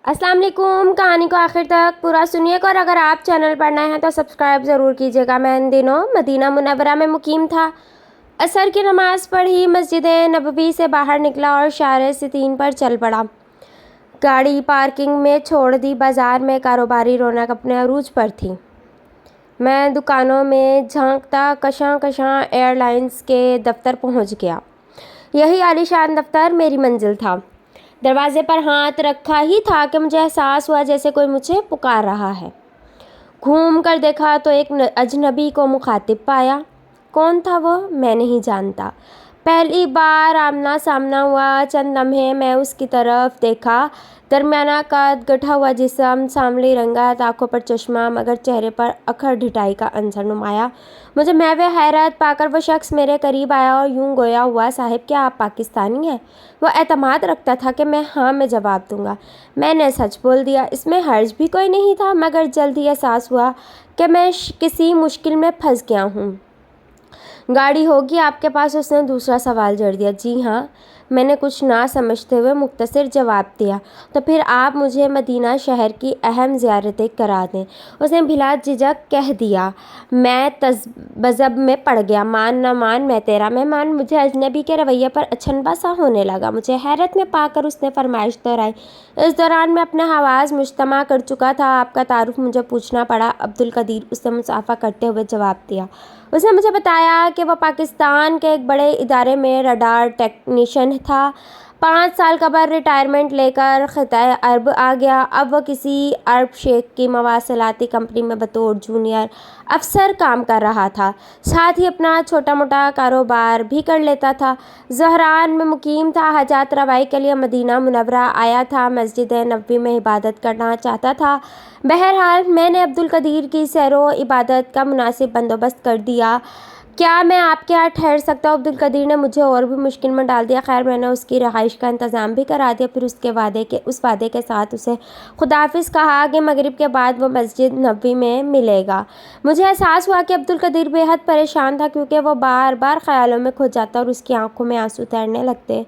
अस्सलाम वालेकुम। कहानी को आखिर तक पूरा सुनिएगा और अगर आप चैनल पर नए हैं तो सब्सक्राइब ज़रूर कीजिएगा। मैं इन दिनों मदीना मुनव्वरा में मुकीम था। असर की नमाज़ पढ़ी, मस्जिद नबवी से बाहर निकला और शारे सितीन पर चल पड़ा। गाड़ी पार्किंग में छोड़ दी। बाज़ार में कारोबारी रौनक अपने अरूज पर थी। मैं दुकानों में झांकता कशां कशां एयरलाइंस के दफ्तर पहुंच गया। यही आलीशान दफ्तर मेरी मंजिल था। दरवाजे पर हाथ रखा ही था कि मुझे एहसास हुआ जैसे कोई मुझे पुकार रहा है। घूम कर देखा तो एक अजनबी को मुखातिब पाया। कौन था वो, मैं नहीं जानता। पहली बार आमना सामना हुआ। चंद लम्हे मैं उसकी तरफ देखा। दरमियाना कद, गठा हुआ जिस्म, सांवली रंगत, आंखों पर चश्मा, मगर चेहरे पर अखर ढिठाई का अंसर नुमाया। मुझे महवे हैरत पाकर वो शख्स मेरे करीब आया और यूं गोया हुआ, साहिब क्या आप पाकिस्तानी हैं? वो एतमाद रखता था कि मैं हाँ में जवाब दूंगा। मैंने सच बोल दिया। इसमें हर्ज भी कोई नहीं था, मगर जल्द ही एहसास हुआ कि मैं किसी मुश्किल में फंस गया हूँ। गाड़ी होगी आपके पास? उसने दूसरा सवाल जड़ दिया। जी हाँ, मैंने कुछ ना समझते हुए मुख्तसर जवाब दिया। तो फिर आप मुझे मदीना शहर की अहम ज़ियारतें करा दें, उसने बिला झिझक कह दिया। मैं बज़ब में पड़ गया। मान न मान, मैं तेरा मेहमान। मुझे अजनबी के रवैये पर अचंभा सा होने लगा। मुझे हैरत में पाकर उसने फरमाइश दोहराई। इस दौरान मैं अपने हवास मुज्तमा कर चुका था। आपका तारुफ मुझे पूछना पड़ा। अब्दुल कदीर, उसने मुसाफा करते हुए जवाब दिया। उसने मुझे बताया कि वह पाकिस्तान के एक बड़े इदारे में रडार टेक्नीशियन था। 5 साल कबल रिटायरमेंट लेकर ख़िताए अरब आ गया। अब वह किसी अरब शेख की मवासलाती कंपनी में बतौर जूनियर अफसर काम कर रहा था। साथ ही अपना छोटा मोटा कारोबार भी कर लेता था। ज़हरान में मुकीम था। हजात रवाई के लिए मदीना मुनव्वरा आया था। मस्जिद नबवी में इबादत करना चाहता था। बहरहाल मैंने अब्दुल कदीर की सैरो इबादत का मुनासिब बंदोबस्त कर दिया। क्या मैं आपके यहाँ ठहर सकता हूँ? अब्दुल कदीर ने मुझे और भी मुश्किल में डाल दिया। खैर, मैंने उसकी रहाइश का इंतज़ाम भी करा दिया। फिर उस वादे के साथ उसे खुदाफिज कहा कि मगरिब के बाद वो मस्जिद नबवी में मिलेगा। मुझे एहसास हुआ कि अब्दुल कदीर बेहद परेशान था, क्योंकि वो बार बार ख़यालों में खो जाता और उसकी आंखों में आंसू तैरने लगते।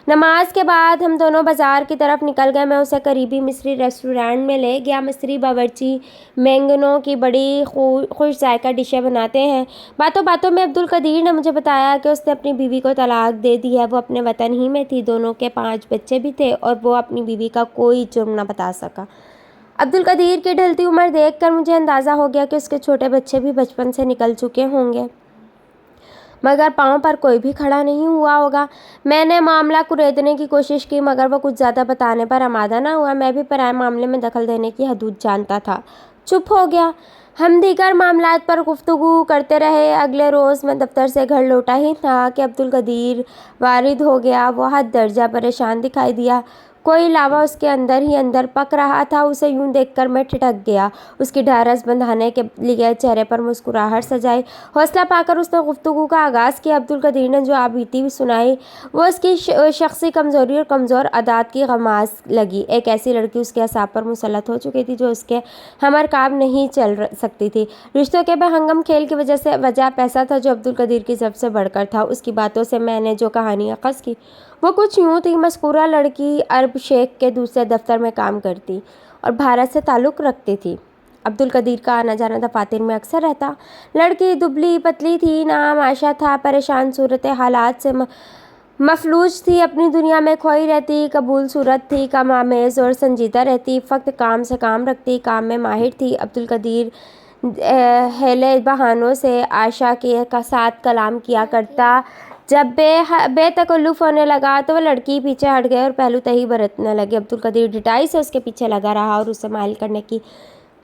नमाज के बाद हम दोनों बाज़ार की तरफ निकल गए। मैं उसे करीबी मिस्री रेस्टोरेंट में ले गया। मिस्री बावर्ची बैंगनों की बड़ी खुश जायका डिशें बनाते हैं। बातों बातों में अब्दुल कदीर ने मुझे बताया कि उसने अपनी बीवी को तलाक दे दी है। वो अपने वतन ही में थी। दोनों के 5 बच्चे भी थे और वो अपनी बीवी का कोई जुर्म न बता सका। अब्दुल कदीर की ढलती उम्र देखकर मुझे अंदाज़ा हो गया कि उसके छोटे बच्चे भी बचपन से निकल चुके होंगे, मगर पाँव पर कोई भी खड़ा नहीं हुआ होगा। मैंने मामला कुरेदने की कोशिश की, मगर वो कुछ ज़्यादा बताने पर आमादा ना हुआ। मैं भी पराए मामले में दखल देने की हदूद जानता था। चुप हो गया। हम दीगर मामलात पर गुफ्तगू करते रहे। अगले रोज़ मैं दफ्तर से घर लौटा ही था कि अब्दुल कदीर वारिद हो गया। वो हद दर्जा परेशान दिखाई दिया। कोई लावा उसके अंदर ही अंदर पक रहा था। उसे यूं देखकर मैं ठिठक गया। उसकी ढारस बंधाने के लिए चेहरे पर मुस्कुराहट सजाई। हौसला पाकर उसने गुफ्तगू का आगाज़ किया। अब्दुल कदीर ने जो बीती सुनाई वो उसकी शख्सी कमज़ोरी और कमज़ोर आदात की गमाज़ लगी। एक ऐसी लड़की उसके असाब पर मुसल्लत हो चुकी थी जो उसके हमर काम नहीं चल सकती थी। रिश्तों के बेहंगम खेल की वजह पैसा था, जो अब्दुल कदीर की ज़ब्त से बढ़कर था। उसकी बातों से मैंने जो कहानी अख़ज़ की वो कुछ यूँ थी। मज़कूरा लड़की अरब शेख के दूसरे दफ्तर में काम करती और भारत से ताल्लुक़ रखती थी। अब्दुल कदीर का आना जाना दफातर में अक्सर रहता। लड़की दुबली पतली थी, नाम आशा था। परेशान सूरत हालात से मफलूज थी। अपनी दुनिया में खोई रहती। कबूल सूरत थी, कम आमेज़ और संजीदा रहती। फ़क्त काम से काम रखती, काम में माहिर थी। अब्दुल कदीर हेले बहानों से आशा के साथ कलाम किया करता। जब बेतकल्लुफ़ होने लगा तो वह लड़की पीछे हट गए और पहलू तही बरतने लगे। अब्दुल कदीर ढिठाई से उसके पीछे लगा रहा और उसे माइल करने की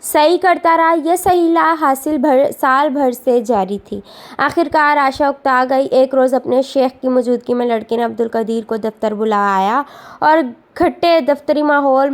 सही करता रहा। यह सहीला साल भर से जारी थी। आखिरकार आशा उकता गई। एक रोज़ अपने शेख की मौजूदगी में लड़की ने अब्दुल कदीर को दफ्तर बुलाया और घुटे दफ्तरी माहौल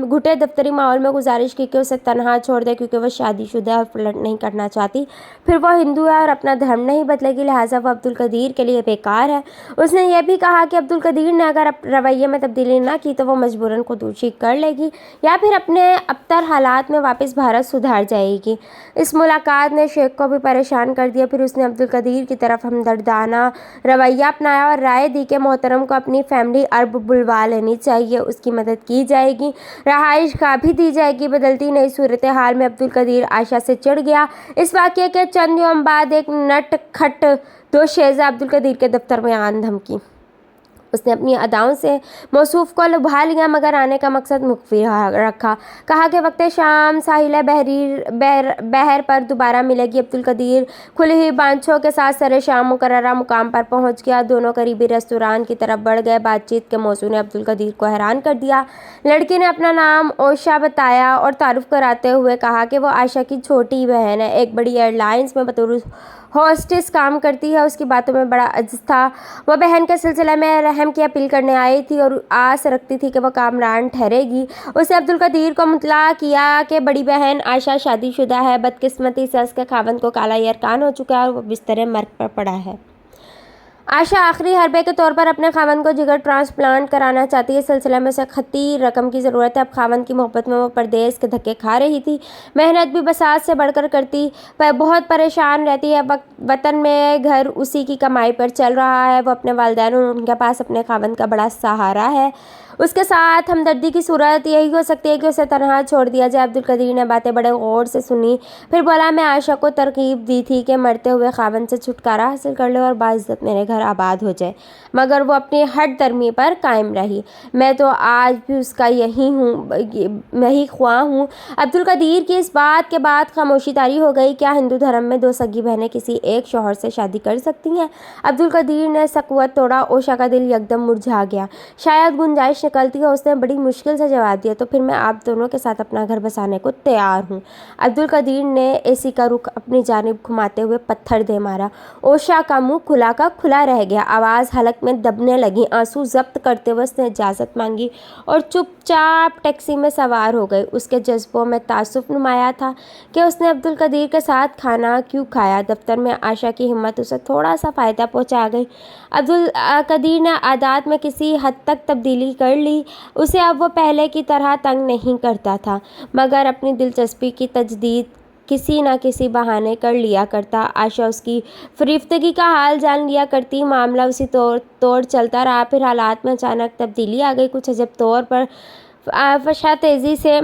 में गुजारिश की कि उसे तनहा छोड़ दे, क्योंकि वह शादीशुदा और फ्लर्ट नहीं करना चाहती। फिर वह हिंदू है और अपना धर्म नहीं बदलेगी, लिहाजा वह अब्दुल कदीर के लिए बेकार है। उसने यह भी कहा कि अब्दुल कदीर ने अगर रवैये में तब्दीली ना की तो वह मजबूरन खुदकुशी कर लेगी या फिर अपने अबतर हालात में वापस भारत सुधार जाएगी। इस मुलाकात ने शेख को भी परेशान कर दिया। फिर उसने अब्दुल कदीर की तरफ हमदर्दाना रवैया अपनाया और राय दी कि मोहतरम को अपनी फैमिली अरब बुलवा लेनी चाहिए। उसकी की मदद की जाएगी, रहाइश गाह भी दी जाएगी। बदलती नई सूरत हाल में अब्दुल कदीर आयशा से चिढ़ गया। इस वाक़ये के चंद यौम बाद एक नटखट दोशेज़ा अब्दुल कदीर के दफ्तर में आन धमकी। उसने अपनी अदाओं से मौसूफ को लुभा लिया, मगर आने का मकसद मुख्फी रखा। कहा कि वक्त शाम साहिल बहर पर दोबारा मिलेगी। अब्दुल कदीर खुली हुई बांछों के साथ सरे शाम मुकर्ररा मुकाम पर पहुंच गया। दोनों करीबी रेस्तोरां की तरफ बढ़ गए। बातचीत के मौजू ने अब्दुल कदीर को हैरान कर दिया। लड़की ने अपना नाम ओशा बताया और तारुफ कराते हुए कहा कि वो आयशा की छोटी बहन है, एक बड़ी एयरलाइंस में बतौर होस्टेस काम करती है। उसकी बातों में बड़ा अज़्ज़ था। वह बहन के सिलसिले में रहम की अपील करने आई थी और आस रखती थी कि वह कामरान ठहरेगी। उसने अब्दुल कदीर को मुतला किया कि बड़ी बहन आयशा शादीशुदा है। बदकिस्मती से उसके खावंद को काला यरकान हो चुका है और वह बिस्तर मर्ग पर पड़ा है। आयशा आखिरी हरबे के तौर पर अपने खावंद को जिगर ट्रांसप्लांट कराना चाहती है। इस सिलसिले में उसे खती रकम की ज़रूरत है। अब खावंद की मोहब्बत में वो परदेस के धक्के खा रही थी। मेहनत भी बसात से बढ़कर करती, पर बहुत परेशान रहती है। वतन में घर उसी की कमाई पर चल रहा है। वो अपने वालिदैन और उनके पास अपने खावंद का बड़ा सहारा है। उसके साथ हमदर्दी की सूरत यही हो सकती है कि उसे तनहा छोड़ दिया जाए। अब्दुल कदीर ने बातें बड़े गौर से सुनी, फिर बोला, मैं आयशा को तरकीब दी थी कि मरते हुए खावंद से छुटकारा हासिल कर ले और बाइज़्ज़त मेरे घर आबाद हो जाए, मगर वो अपनी हट दर्मी पर कायम रही। मैं तो आज भी उसका यही ख्वाह हूँ। अब्दुल कदीर की इस बात के बाद खामोशी तारी हो गई। क्या हिंदू धर्म में दो सगी बहनें किसी एक शौहर से शादी कर सकती हैं? अब्दुल कदीर ने सकवत तोड़ा। ओशा का दिल यकदम मुरझा गया। शायद गुंजाइश निकलती है। उसने बड़ी मुश्किल से जवाब दिया, तो फिर मैं आप दोनों के साथ अपना घर बसाने को तैयार हूँ। अब्दुल कदीर ने एसी का रुख अपनी जानिब घुमाते हुए पत्थर दे मारा। ओशा का मुंह खुला का खुला रह गया। आवाज़ हलक में दबने लगी। आंसू जब्त करते हुए उसने इजाज़त मांगी और चुपचाप टैक्सी में सवार हो गई। उसके जज्बों में तासुफ नुमाया था कि उसने अब्दुल कदीर के साथ खाना क्यों खाया। दफ्तर में आयशा की हिम्मत उसे थोड़ा सा फ़ायदा पहुँचा गई। अब्दुल कदीर ने आदात में किसी हद तक तब्दीली कर ली। उसे अब वो पहले की तरह तंग नहीं करता था, मगर अपनी दिलचस्पी की तजदीद किसी न किसी बहाने कर लिया करता। आयशा उसकी फरीफ्तगी का हाल जान लिया करती। मामला उसी तौर चलता रहा। फिर हालात में अचानक तब्दीली आ गई। कुछ अजब तौर पर फशा तेज़ी से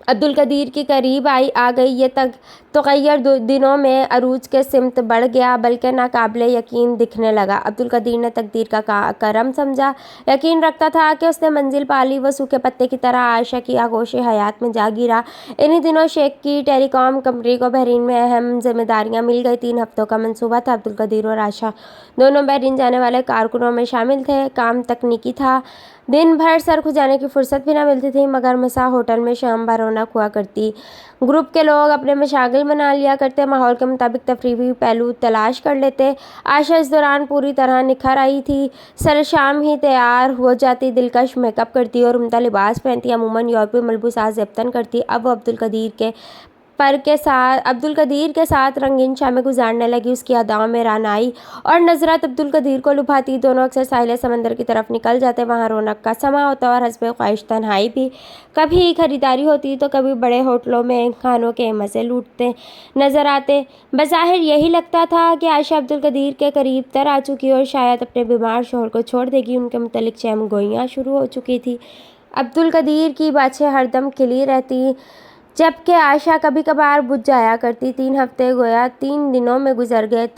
अब्दुल कदीर के करीब आ गई। ये तग़य्युर दिनों में अरूज के सिमत बढ़ गया, बल्कि नाकाबिले यकीन दिखने लगा। अब्दुल कदीर ने तकदीर का करम समझा। यकीन रखता था कि उसने मंजिल पाली। वो सूखे पत्ते की तरह आयशा की आगोश हयात में जा गिरा। इन्हीं दिनों शेख की टेलीकॉम कंपनी को बहरीन में अहम जिम्मेदारियाँ मिल गई। 3 हफ्तों का मंसूबा था। अब्दुल कदीर और आयशा दोनों बहरीन जाने वाले कारकुनों में शामिल थे। काम तकनीकी था। दिन भर सर खुजाने की फुर्सत भी न मिलती थी, मगर मसा होटल में शाम भर रौनक हुआ करती। ग्रुप के लोग अपने मशागिल बना लिया करते। माहौल के मुताबिक तफरीही पहलू तलाश कर लेते। आयशा इस दौरान पूरी तरह निखर आई थी। सर शाम ही तैयार हो जाती, दिलकश मेकअप करती और उम्दा लिबास पहनती। अमूमन यूरोपीय मलबूसात ज़ेबतन करती। अब वो अब्दुल कदीर के साथ रंगीन शामें गुजारने लगी। उसकी अदाओं में रानाई और नज़रत अब्दुल कदीर को लुभाती। दोनों अक्सर साहिल समंदर की तरफ निकल जाते। वहाँ रौनक का समा होता और हस्बे ख्वाहिश तन्हाई भी। कभी खरीदारी होती तो कभी बड़े होटलों में खानों के मज़े लूटते नज़र आते। बज़ाहिर यही लगता था कि आयशा अब्दुल कदीर के करीब तर आ चुकी और शायद अपने बीमार शौहर को छोड़ देगी। उनके मुतल्लिक शहम गोइयाँ शुरू हो चुकी थी। अब्दुल कदीर की बाछें हरदम खिली रहती, जबकि आयशा कभी कभार बुझ जाया करती। 3 हफ्ते गोया 3 दिनों में गुजर गए।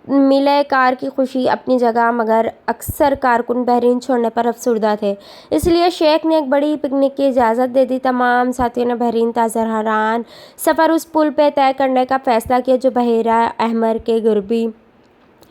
मिले कार की खुशी अपनी जगह, मगर अक्सर कारकुन बहरीन छोड़ने पर अफसरदा थे। इसलिए शेख ने एक बड़ी पिकनिक की इजाज़त दे दी। तमाम साथियों ने बहरीन ताज़रहारान सफ़र उस पुल पे तय करने का फ़ैसला किया जो बहेरा अहमर के गुरबी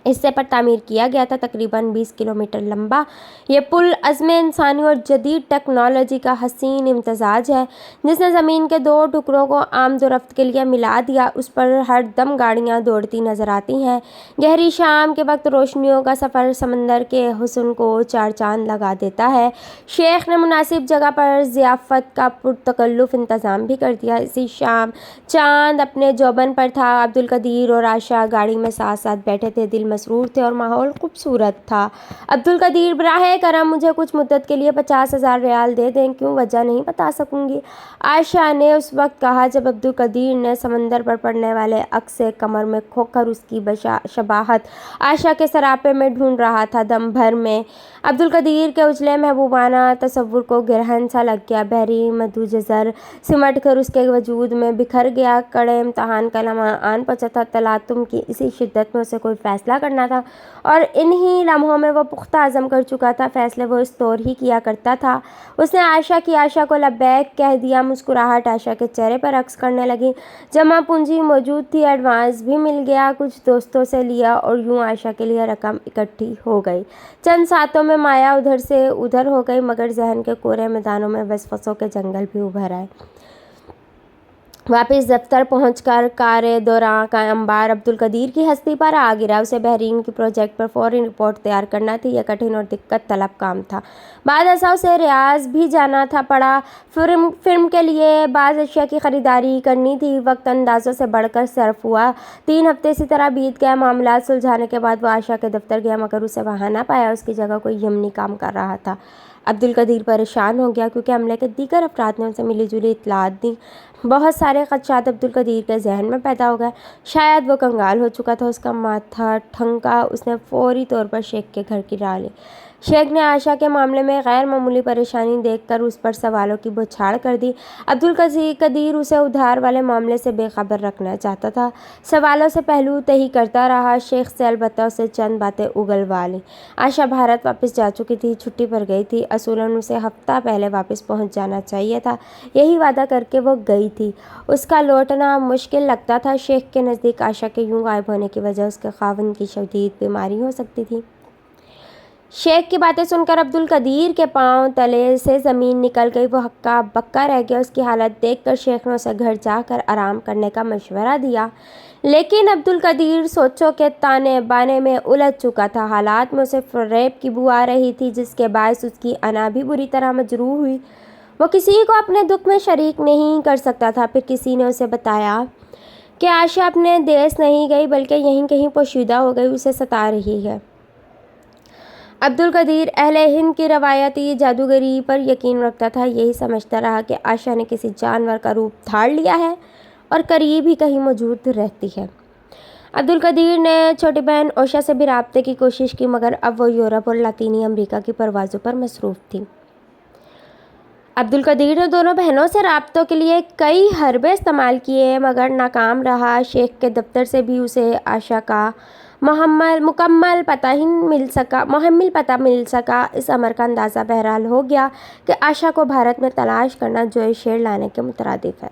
हिस्से पर तामीर किया गया था। तकरीबन 20 किलोमीटर लंबा ये पुल अज़्म इंसानी और जदीद टेक्नोलॉजी का हसीन इम्तज़ाज है, जिसने ज़मीन के 2 टुकड़ों को आमदोरफ्त के लिए मिला दिया। उस पर हर दम गाड़ियाँ दौड़ती नज़र आती हैं। गहरी शाम के वक्त रोशनियों का सफ़र समंदर के हुस्न को 4 चांद लगा देता है। शेख ने मुनासिब जगह पर ज़ियाफ़त का पुरतकल्लुफ़ इंतज़ाम भी कर दिया। इसी शाम चांद अपने जोबन पर था। अब्दुल कदीर और आयशा गाड़ी में साथ साथ बैठे थे। दिल مسرور تھے اور ماحول خوبصورت تھا۔ عبدالقدیر براہ کرم مجھے کچھ مدت کے لیے 50,000 ریال دے دیں، کیوں وجہ نہیں بتا سکوں گی، عائشہ نے اس وقت کہا جب عبدالقدیر نے سمندر پر پڑنے والے عکس کمر میں کھو کر اس کی شباہت عائشہ کے سراپے میں ڈھونڈ رہا تھا۔ دم بھر میں عبدالقدیر کے اجلے محبوبانہ تصور کو گرہن سا لگ گیا، بحری مدو جزر سمٹ کر اس کے وجود میں بکھر گیا۔ کڑے امتحان کا لمحہ آن پہنچا تھا، تلاطم کی اسی شدت میں اسے کوئی فیصلہ کرنا تھا اور انہی لمحوں میں وہ پختہ عزم کر چکا تھا۔ فیصلے وہ اس طور ہی کیا کرتا تھا۔ اس نے عائشہ کو لبیک کہہ دیا۔ مسکراہٹ عائشہ کے چہرے پر رقص کرنے لگی۔ جمع پونجی موجود تھی، ایڈوانس بھی مل گیا، کچھ دوستوں سے لیا اور یوں عائشہ کے لیے رقم اکٹھی ہو گئی۔ چند ساتوں میں مایا ادھر سے ادھر ہو گئی، مگر ذہن کے کورے میدانوں میں وسوسوں کے جنگل بھی ابھر آئے۔ واپس دفتر پہنچ کر کار دوراں کا انبار عبدالقدیر کی ہستی پر آ گرا۔ اسے بحرین کی پروجیکٹ پر فوری رپورٹ تیار کرنا تھی، یہ کٹھن اور دقت طلب کام تھا۔ بعد ایسا اسے ریاض بھی جانا پڑا، فلم کے لیے بعض اشیاء کی خریداری کرنی تھی۔ وقت اندازوں سے بڑھ کر صرف ہوا۔ 3 ہفتے اسی طرح بیت گئے۔ معاملات سلجھانے کے بعد وہ عائشہ کے دفتر گیا، مگر اسے وہاں نہ پایا۔ اس کی جگہ کوئی یمنی کام کر رہا تھا۔ عبدالقدیر پریشان ہو گیا کیونکہ عملے کے دیگر افراد نے اسے ملی جلی اطلاعات دیں۔ بہت سارے خدشات عبدالقدیر کے ذہن میں پیدا ہو گئے۔ شاید وہ کنگال ہو چکا تھا، اس کا ماتھا ٹھنکا۔ اس نے فوری طور پر شیخ کے گھر کی راہ لی۔ شیخ نے عائشہ کے معاملے میں غیر معمولی پریشانی دیکھ کر اس پر سوالوں کی بوچھاڑ کر دی۔ عبدالقدیر اسے ادھار والے معاملے سے بے خبر رکھنا چاہتا تھا، سوالوں سے پہلو تہی کرتا رہا۔ شیخ سے البتہ اسے چند باتیں اگلوا لیں۔ عائشہ بھارت واپس جا چکی تھی، چھٹی پر گئی تھی۔ اصولاً اسے ہفتہ پہلے واپس پہنچ جانا چاہیے تھا، یہی وعدہ کر کے وہ گئی تھی۔ اس کا لوٹنا مشکل لگتا تھا۔ شیخ کے نزدیک عائشہ کے یوں غائب ہونے کی وجہ اس کے خاوند کی شدید بیماری ہو سکتی تھی۔ شیخ کی باتیں سن کر عبدالقدیر کے پاؤں تلے سے زمین نکل گئی۔ وہ ہکا بکا رہ گیا۔ اس کی حالت دیکھ کر شیخ نے اسے گھر جا کر آرام کرنے کا مشورہ دیا، لیکن عبدالقدیر سوچوں کے تانے بانے میں الجھ چکا تھا۔ حالات میں اسے فریب کی بو آ رہی تھی، جس کے باعث اس کی انا بھی بری طرح مجروح ہوئی۔ وہ کسی کو اپنے دکھ میں شریک نہیں کر سکتا تھا۔ پھر کسی نے اسے بتایا کہ عائشہ اپنے دیس نہیں گئی بلکہ یہیں کہیں پوشیدہ ہو گئی، اسے ستا رہی ہے۔ عبدالقدیر اہل ہند کی روایتی جادوگری پر یقین رکھتا تھا، یہی سمجھتا رہا کہ عائشہ نے کسی جانور کا روپ دھار لیا ہے اور قریب ہی کہیں موجود رہتی ہے۔ عبدالقدیر نے چھوٹی بہن عائشہ سے بھی رابطے کی کوشش کی، مگر اب وہ یورپ اور لاطینی امریکہ کی پروازوں پر مصروف تھی۔ عبدالقدیر نے دونوں بہنوں سے رابطوں کے لیے کئی حربے استعمال کیے، مگر ناکام رہا۔ شیخ کے دفتر سے بھی اسے عائشہ کا مکمل پتہ مل سکا۔ اس امر کا اندازہ بہرحال ہو گیا کہ عائشہ کو بھارت میں تلاش کرنا جوئے شیر لانے کے مترادف ہے۔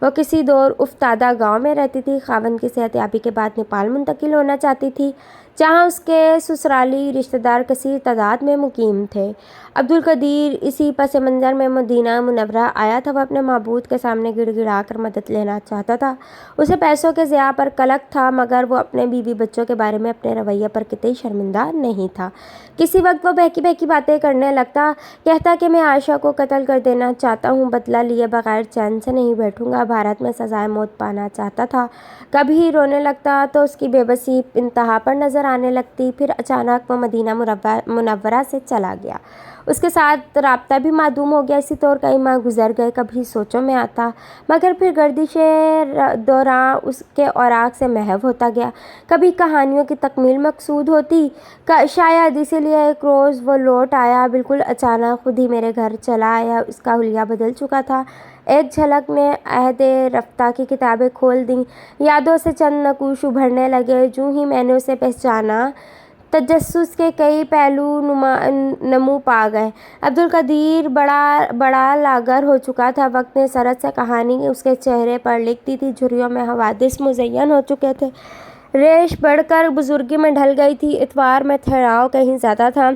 وہ کسی دور افتادہ گاؤں میں رہتی تھی، خاوند کی صحت یابی کے بعد نیپال منتقل ہونا چاہتی تھی، جہاں اس کے سسرالی رشتہ دار کثیر تعداد میں مقیم تھے۔ عبدالقدیر اسی پس منظر میں مدینہ منورہ آیا تھا۔ وہ اپنے معبود کے سامنے گڑ گڑا کر مدد لینا چاہتا تھا۔ اسے پیسوں کے ضیاع پر قلق تھا، مگر وہ اپنے بیوی بچوں کے بارے میں اپنے رویے پر قطعی شرمندہ نہیں تھا۔ کسی وقت وہ بہکی بہکی باتیں کرنے لگتا، کہتا کہ میں عائشہ کو قتل کر دینا چاہتا ہوں، بدلہ لیے بغیر چین سے نہیں بیٹھوں گا، بھارت میں سزائے موت پانا چاہتا تھا۔ کبھی رونے لگتا تو اس کی بے بسی انتہا پر نظر آنے لگتی۔ پھر اچانک وہ مدینہ منورہ سے چلا گیا، اس کے ساتھ رابطہ بھی معدوم ہو گیا۔ اسی طور کئی ماہ گزر گئے۔ کبھی سوچوں میں آتا، مگر پھر گردش دوراں اس کے اوراق سے محو ہوتا گیا۔ کبھی کہانیوں کی تکمیل مقصود ہوتی، شاید اسی لیے ایک روز وہ لوٹ آیا، بالکل اچانک، خود ہی میرے گھر چلا آیا۔ اس کا حلیہ بدل چکا تھا۔ ایک جھلک نے عہد رفتہ کی کتابیں کھول دیں، یادوں سے چند نقوش ابھرنے لگے۔ جو ہی میں نے اسے پہچانا، تجسس کے کئی پہلو نمو پا گئے۔ عبدالقدیر بڑا لاغر ہو چکا تھا۔ وقت نے سرد سے کہانی اس کے چہرے پر لکھتی تھی، جھریوں میں حوادث مزین ہو چکے تھے، ریش بڑھ کر بزرگی میں ڈھل گئی تھی، اتوار میں ٹھہراؤ کہیں زیادہ تھا۔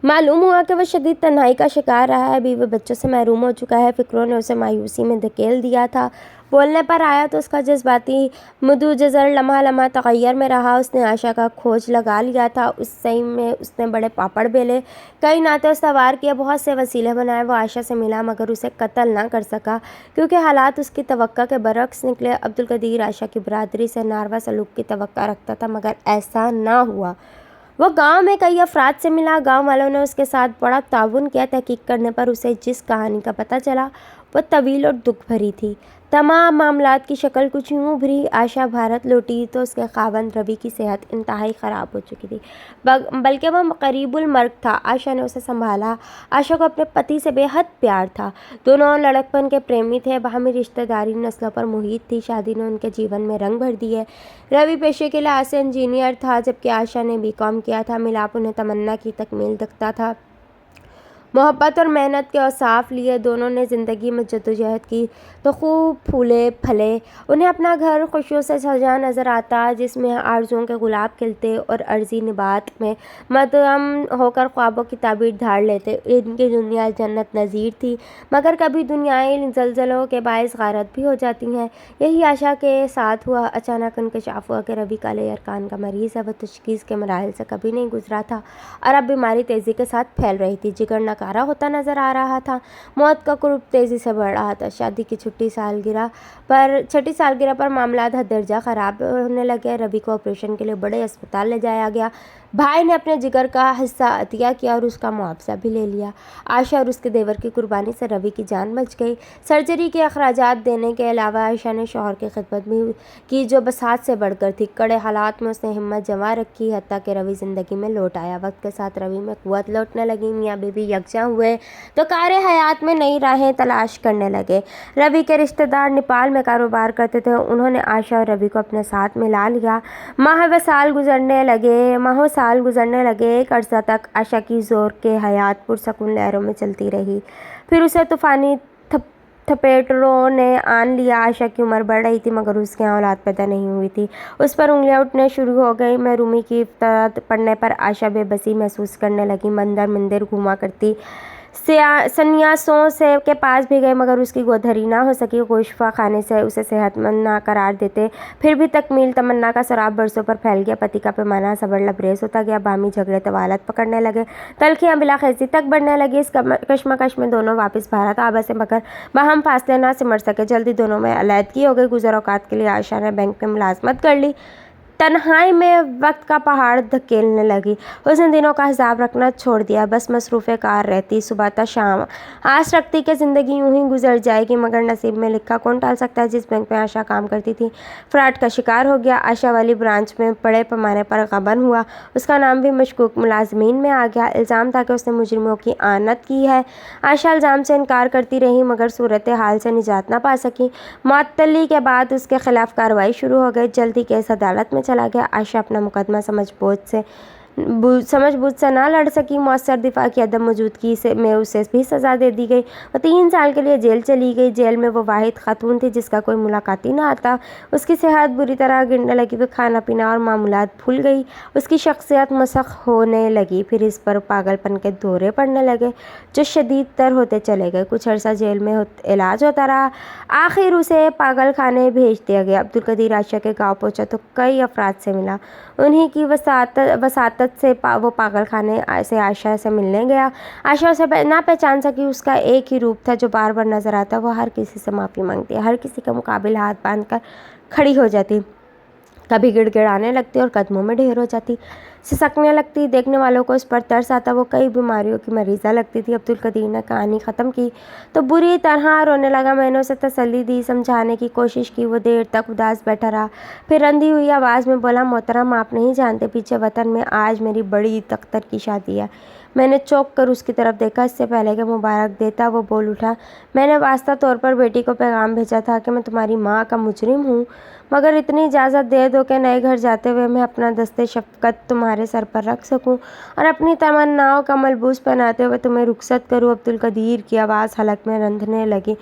मालूम हुआ कि वो शदीद तन्हाई का शिकार रहा है, बीवी बच्चों से महरूम हो चुका है। फ़िक्रों ने उसे मायूसी में धकेल दिया था। बोलने पर आया तो उसका जज्बाती मुदुजज़र लम्हा लम्हा तग़य्युर में रहा। उसने आशा का खोज लगा लिया था। उस सही में उसने बड़े पापड़ बेले, कई नाते सवार किए, बहुत से वसीले बनाए। वो आशा से मिला मगर उसे कत्ल ना कर सका क्योंकि हालात उसकी तवक्का के बरक्स निकले। अब्दुल कदीर आशा की बरादरी से नारवा सलूक की तवक्का रखता था मगर ऐसा ना हुआ। वो गांव में कई अफराद से मिला। गांव वालों ने उसके साथ बड़ा ताउन किया। तहकीक करने पर उसे जिस कहानी का पता चला वो तवील और दुख भरी थी। तमाम मामलात की शक्ल कुछ यूँ उभरी। आशा भारत लौटी तो उसके खावंद रवि की सेहत इंतहाई ख़राब हो चुकी थी, बल्कि वह करीबुल मर्ग था। आशा ने उसे संभाला। आशा को अपने पति से बेहद प्यार था। दोनों लड़कपन के प्रेमी थे। बाहमी रिश्तेदारी नस्लों पर मुहित थी। शादी ने उनके जीवन में रंग भर दिए। रवि पेशे के लिहाज से इंजीनियर था जबकि आशा ने बीकॉम किया था। मिलाप उन्हें तमन्ना की तकमील दिखता था। मोहब्बत और मेहनत के औसाफ लिए दोनों ने ज़िंदगी में जद्दोजहद की तो खूब फूले फले। उन्हें अपना घर खुशियों से सजा नज़र आता जिसमें आरज़ुओं के गुलाब खिलते और अर्ज़ी निबात में मदहम होकर ख्वाबों की ताबीर धार लेते। इनकी दुनिया जन्नत नज़ीर थी मगर कभी दुनियाई जलजलों के बायस गारत भी हो जाती हैं। यही आशा के साथ हुआ। अचानक इंकशाफ हुआ कि रवि काले अरकान का मरीज़ है। वह तशख़ीस के मराहिल से कभी नहीं गुजरा था और अब बीमारी तेज़ी के साथ फैल रही थी। जिगर नकारा होता नज़र आ रहा था। मौत का कुर्ब तेज़ी से बढ़ रहा था। शादी की छठी सालगिरह पर मामलात हद दर्जा ख़राब होने लगे। रवि को ऑपरेशन के लिए बड़े अस्पताल ले जाया गया। भाई ने अपने जिगर का हिस्सा अतिया किया और उसका मुआवजा भी ले लिया। आशा और उसके देवर की कुर्बानी से रवि की जान बच गई। सर्जरी के अखराजात देने के अलावा आशा ने शौहर की खिदमत भी की जो बसात से बढ़कर थी। कड़े हालात में उसने हिम्मत जमा रखी हत्ता कि रवि ज़िंदगी में लौट आया। वक्त के साथ रवि में क़ुव्वत लौटने लगी। मियाँ बीवी यकजा हुए तो कार्य हयात में नई राहें तलाश करने लगे। रवि के रिश्तेदार नेपाल में कारोबार करते थे। उन्होंने आशा और रवि को अपने साथ मिला लिया। माहों साल गुजरने लगे। एक अर्सा तक आशा की ज़ोर के हयात पुरसकून लहरों में चलती रही। फिर उसे तूफ़ानी थपेटरों ने आन लिया। आशा की उम्र बढ़ रही थी मगर उसके यहाँ औलाद पैदा नहीं हुई थी। उस पर उंगलियां उठने शुरू हो गई। महरूमी की इफ्तरा पड़ने पर आशा बेबसी महसूस करने लगी। मंदिर मंदिर घूमा करती। सन्यासों से के पास भी गए मगर उसकी गोदभरी ना हो सकी। गोशवा खाने से उसे सेहतमंद ना करार देते। फिर भी तकमील तमन्ना का शराब बरसों पर फैल गया। पति का पैमाना सबर लबरेज होता गया। बामी झगड़े तवालत पकड़ने लगे। तलखियाँ बिलाखैसी तक बढ़ने लगी। इस कश्मकश में दोनों वापस भारत आ बसे मगर बाहम फासले ना सिमट सके। जल्दी दोनों में अलहदगी हो गई। गुज़र औकात के लिए आशा ने बैंक में मुलाजमत कर ली। तन्हाई में वक्त का पहाड़ धकेलने लगी। उसने दिनों का हिसाब रखना छोड़ दिया। बस मसरूफ़ कार रहती सुबह तक शाम। आस रखती कि ज़िंदगी यूं ही गुजर जाएगी मगर नसीब में लिखा कौन टाल सकता है। जिस बैंक में आशा काम करती थी फ्रॉड का शिकार हो गया। आशा वाली ब्रांच में बड़े पैमाने पर गबन हुआ। उसका नाम भी मशकूक मुलाजमीन में आ गया। इल्ज़ाम था कि उसने मुजरिमों की आनत की है। आशा इल्ज़ाम से इनकार करती रही मगर सूरत हाल से निजात ना पा सकी। मुअत्तली के बाद उसके खिलाफ कार्रवाई शुरू हो गई। जल्दी केस अदालत में चला गया। आशा अपना मुकदमा समझ बूझ से ना लड़ सकी। मौसर दिफा की अदम मौजूदगी में उसे भी सज़ा दे दी गई। वो 3 साल के लिए जेल चली गई। जेल में वो वाहिद खातून थी जिसका कोई मुलाकाती ना आता। उसकी सेहत बुरी तरह गिरने लगी। वो खाना पीना और मामूलात भूल गई। उसकी शख्सियत मसख होने लगी। फिर इस पर पागलपन के दौरे पड़ने लगे जो शदीद तर होते चले गए। कुछ अर्सा जेल में इलाज होता रहा। आखिर उसे पागल खाने भेज दिया गया। अब्दुल कदीर आशा के गाँव पहुँचा तो कई अफराद से मिला। उन्हीं की वसातत से वो पागल खाने से आशा से मिलने गया। आशा उसे ना पहचान सकी। उसका एक ही रूप था जो बार बार नजर आता। वो हर किसी से माफ़ी मांगती, हर किसी के मुकाबिल हाथ बांध कर खड़ी हो जाती। कभी गिड़गिड़ाने लगती और कदमों में ढेर हो जाती, सिसकने लगती। देखने वालों को उस पर तरस आता। वो कई बीमारियों की मरीज़ा लगती थी। अब्दुल कदीर ने कहानी ख़त्म की तो बुरी तरह रोने लगा। मैंने उसे तसल्ली दी, समझाने की कोशिश की। वो देर तक उदास बैठा रहा। फिर रंधी हुई आवाज़ में बोला, मोहतरम आप नहीं जानते पीछे वतन में आज मेरी बड़ी तख्तर की शादी है। मैंने चौंक कर उसकी तरफ देखा। इससे पहले कि मुबारक देता वो बोल उठा, मैंने वास्ता तौर पर बेटी को पैगाम भेजा था कि मैं तुम्हारी माँ का मुजरिम हूँ मगर इतनी इजाज़त दे दो कि नए घर जाते हुए मैं अपना दस्ते शफ़क़त तुम्हारे सर पर रख सकूं और अपनी तमन्नाओं का मलबूस पहनाते हुए तुम्हें रुखसत करूं। अब्दुल कदीर की आवाज़ हलक में रंधने लगी।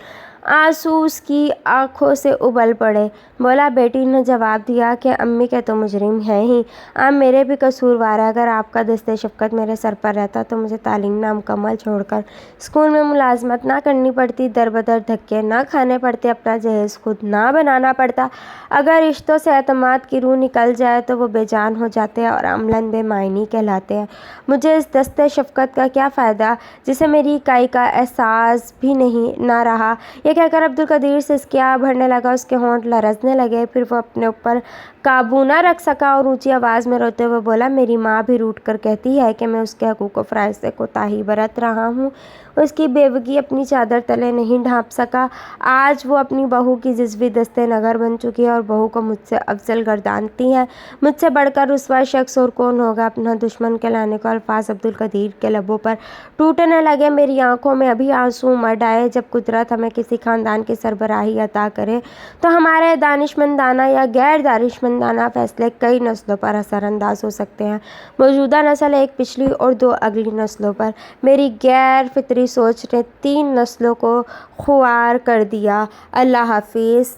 आंसू उसकी आंखों से उबल पड़े। बोला, बेटी ने जवाब दिया कि अम्मी के तो मुजरिम हैं ही, आप मेरे भी कसूरवार है। अगर आपका दस्ते शफ़क़त मेरे सर पर रहता तो मुझे तालीम नामुकम्मल छोड़कर स्कूल में मुलाजमत ना करनी पड़ती, दर बदर धक्के ना खाने पड़ते, अपना जहेज़ खुद ना बनाना पड़ता। अगर रिश्तों से एतमाद की रूह निकल जाए तो वो बेजान हो जाते हैं और अमलन बेमायनी कहलाते हैं। मुझे इस दस्ते शफ़क़त का क्या फ़ायदा जिसे मेरी इकाई का एहसास भी नहीं ना रहा। ये कहकर अब्दुल कदीर सिसकियाँ भरने लगा, उसके होंठ लरजने लगे। फिर वो अपने ऊपर काबू ना रख सका और ऊंची आवाज़ में रोते हुए बोला, मेरी माँ भी रूठ कर कहती है कि मैं उसके हकूक़ व फ़राइज़ से कोताही बरत रहा हूँ। उसकी बेवगी अपनी चादर तले नहीं ढांप सका। आज वो अपनी बहू की जिज़्वी दस्ते नगर बन चुकी है और बहू को मुझसे अफजल गर्दानती है। मुझसे बढ़कर रुस्वा शख्स और कौन होगा। अपना दुश्मन कहलाने को अल्फाज अब्दुल कदीर के लबों पर टूटने लगे। मेरी आंखों में अभी आंसू उमड़ आए। जब कुदरत हमें किसी ख़ानदान की सरबराही अता करे तो हमारे दानिशमंदाना या गैर दानिशमंदाना फ़ैसले कई नस्लों पर असरअंदाज हो सकते हैं। मौजूदा नस्ल एक पिछली और 2 अगली नस्लों पर। मेरी गैर फितरी सोच ने 3 नस्लों को खुआर कर दिया। अल्लाह हाफिज़।